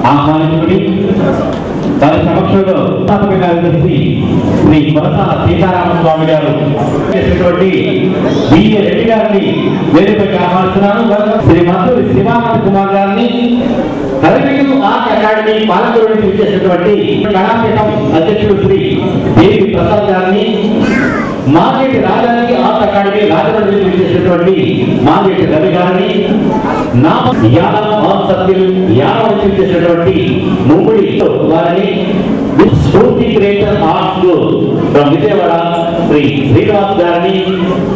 ఆహ్వానించుకుని వారి సమక్షంలో స్థాపక కార్యదర్శి శ్రీ కొరసాల సీతారామస్వామి గారు చేసినటువంటి బిఏ రెడ్డి గారిని వేదికపైకి ఆహ్వానిస్తున్నాను. శ్రీ మధురి శివానంద కుమార్ గారిని కలెక్టివ్ ఆర్ట్ అకాడమీ పాలకులు చేసినటువంటి కళాపీఠం అధ్యక్షుడు శ్రీ దేవి ప్రసాద్ గారిని, మాగేటి రాజానికి ఆర్ట్ అకాడమీ రాజమండ్రి చేసినటువంటి మాగేటి రవి గారిని, చేసినటువంటి ముంబడి వారిని, Spoorthi creator art school from Vijayawada Shri Srinivas గారిని,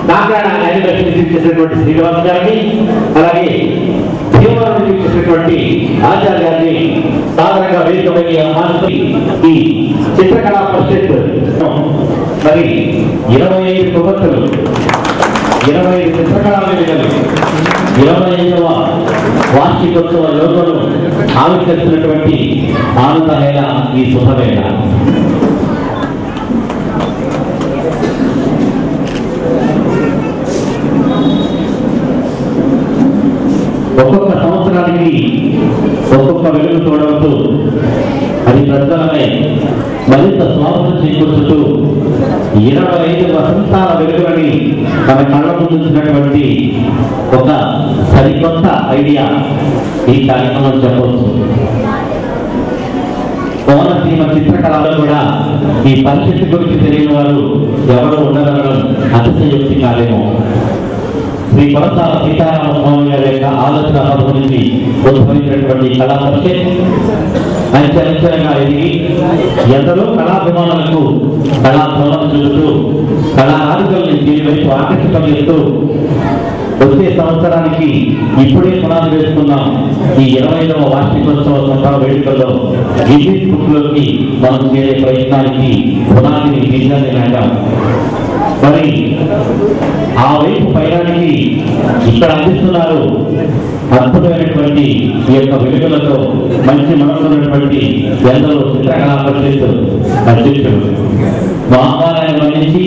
కాకినాడ యూనివర్సిటీ చేసినటువంటి శ్రీనివాస్ గారిని, అలాగే భీమవరం చేసినటువంటి ఆచార్య గారిని సాధారణంగా వేదికపైకి ఆహ్వానిస్తూ ఈ చిత్రకళా పరిషత్ మరి 25 కొవ్వొత్తులు, 25 చిత్రకళా వేదికలు, 25వ వార్షికోత్సవ లోగోను ఆవిష్కరిస్తున్నటువంటి ఆనందవేళ ఈ శుభవేళ. ఒక్కొక్క సంవత్సరానికి ఒక్కొక్క వెలుగు చూడవచ్చు అది ప్రజలపై మరింత స్వాగతం చేకూర్చుతూ 25 వసంతాల వెలుగులని తన కళ్ళ ముందున్నటువంటి ఒక సరికొత్త ఐడియా ఈ కార్యక్రమం చెప్పవచ్చు. కోనసీమ చిత్రకళలో కూడా ఈ పరిస్థితి గురించి తెలియని వారు ఎవరు ఉండగలడం అతిశయోక్తి కాదేమో. శ్రీ కొరసాల సీతారామస్వామి గారి యొక్క ఆలోచన పథకం నుంచి ఉద్భవించినటువంటి కళా పరిషత్ అంచెలంచెలుగా ఎదిగి ఎందరో కళాభిమానులకు కళాభవనం చూపుతూ కళారాధికల్ని దీని వైపు ఆకర్షితం చేస్తూ వచ్చే సంవత్సరానికి ఇప్పుడే పునాది వేసుకున్నాం. ఈ 25వ వార్షికోత్సవ సంబర వేడుకల్లో గిన్నీస్ బుక్ లోకి మనం చేరే ప్రయత్నానికి పునాదిని నిజాన్ని నాటాం. మరి ఆ వైపు పయనానికి ఇక్కడ అందిస్తున్నారు అద్భుతమైనటువంటి ఈ యొక్క వెలుగులతో మంచి మనసున్నటువంటి ఎందరో చిత్రకళా పరిషత్ అధ్యక్షుడు ఆహ్వానాన్ని మన్నించి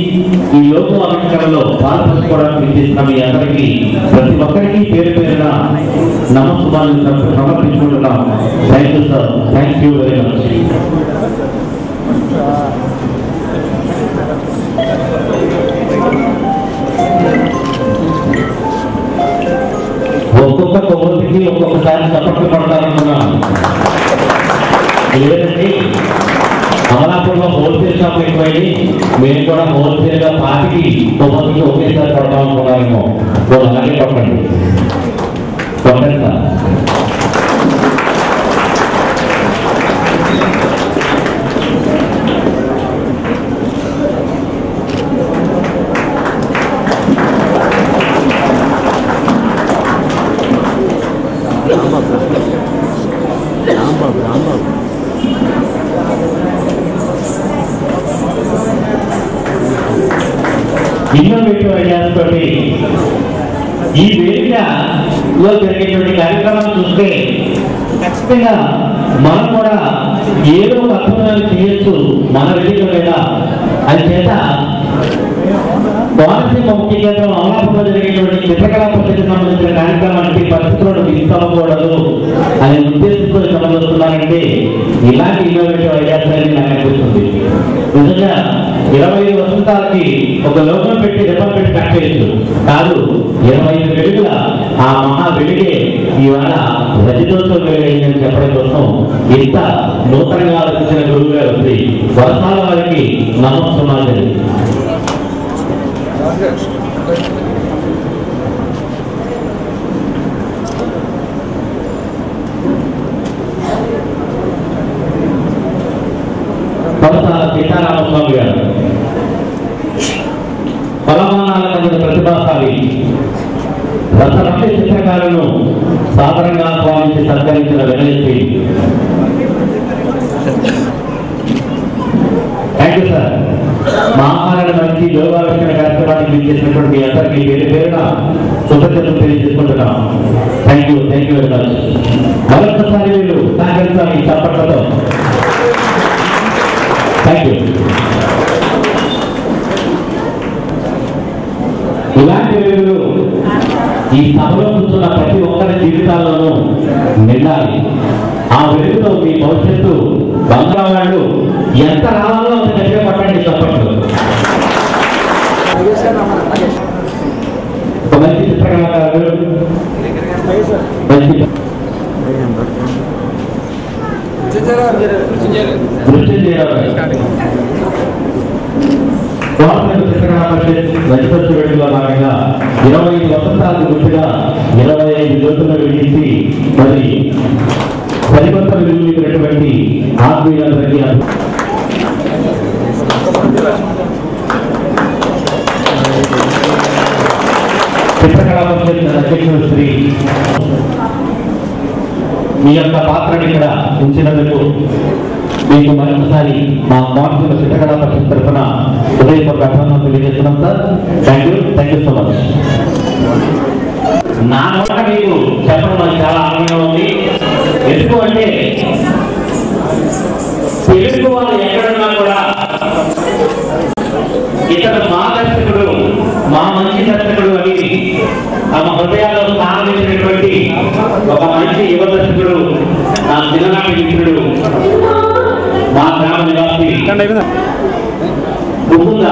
ఈ లోకం ఆవిష్కరణలో పాల్పంచుకోవడానికి చేసిన మీ అందరికీ ప్రతి ఒక్కరికి పేరు పేరున నమస్కారాలు సమర్పించుకుంటున్నాం. Thank you sir, thank you very much. ఒక్కొక్క కొవ్వొత్తికి ఒక్కొక్కసారి చప్పట్లు పడతారనుకున్నాను. లేదండి, అమలాపూర్లో హోల్సేల్ షాప్ ఎక్కువైంది, మేము కూడా హోల్సేల్ గా 5కి కొవ్వొత్తికి ఒకేసారి పడతాం అనుకున్నారేమో. అలాగే పట్టండి, పట్టండి సార్. ఇన్నోవేటివ్ ఐడియాస్ తోటి ఈ వేదికలో జరిగేటువంటి కార్యక్రమాలు చూస్తే ఖచ్చితంగా మనం కూడా ఏదో ఒక అద్భుతాలు చేయొచ్చు మన వేదిక మీద. అని చేత కోనసీమ ముఖ్య కేంద్రం అమలాపూర్లో జరిగేటువంటి చిత్రకళా పరిషత్కి సంబంధించిన కార్యక్రమానికి పరిస్థితులను తీసుకోకూడదు అనే ఉద్దేశంతో సమర్థిస్తున్నారంటే ఇలాంటి ఇన్నోవేటివ్ ఐడియాస్ అనేది నాకు అనిపిస్తుంది. నిజంగా 25 వసంతాలకి ఒక లోకం పెట్టి రిపన్ పెట్టి కట్ చేయొచ్చు కాదు, 25 వెలుగుల ఆ మహా వెలుగే ఇవాళ రజతోత్సవం వెలుగైందని చెప్పడం కోసం ఇంత నూతనంగా ఆలోచించిన గురువు గారు శ్రీ కొరసాల వారికి నమస్కారాలు. కొరసాల సీతారామస్వామి గారు కొలమానాల మంది ప్రతిభాశాలి రసరమ్య చిత్రకారులను సాధారణంగా ఆహ్వానించి సత్కరించిన వెనలేసి థ్యాంక్ యూ సార్. మహామారణ మంచి యోగావిష్కరణ కార్యక్రమానికి చేసినటువంటి మీ అందరికీ పేరు పేరున కృతజ్ఞతలు తెలియజేసుకుంటున్నాం. Thank you very much. మరొకసారి మీరు సహకరించాలి చప్పట్లతో. Thank you. ఇలాంటి వెలుగులు ఈ సభలో కూర్చున్న ప్రతి ఒక్కరి జీవితాల్లోనూ నిండాలి. ఆ వెలుగుతో మీ భవిష్యత్తు బంగారు ఎంత రావాలో అంత గట్టిగా పట్టండి చప్పట్లు. ఒక మంచి చిత్రకళాకారుడు, చిత్రకళా పరిషత్ రజతోత్సవ వేడుకలో భాగంగా 25 వసంతాలకు గుర్తుగా 25 జ్యోతులను వెలిగించి మరి సరికొత్త వెలుగులిచ్చినటువంటి ఆత్మీయులందరికీ చిత్రకళా పరిషత్ అధ్యక్షుడు శ్రీ మీ యొక్క పాత్రని ఇక్కడ ఉంచినందుకు మీకు మరొకసారి మా కోనసీమ చిత్రకళా పరిషత్ తరఫున హృదయపూర్వక అభినందనలు తెలియజేస్తున్నాం sir. Thank you so much. నా నోట మీకు చెప్పడం నాకు చాలా ఆనందంగా ఉంది. ఎందుకు అంటే తెలుగు వాళ్ళు ఎక్కడున్నా కూడా ఇతను మా దర్శకుడు, మా మంచి దర్శకుడు అని తమ హృదయాల్లో స్థానం ఇచ్చినటువంటి ఒక మంచి యువ దర్శకుడు, నా చిన్ననాటి మిత్రుడు, మా గ్రామ నివాసి ముకుంద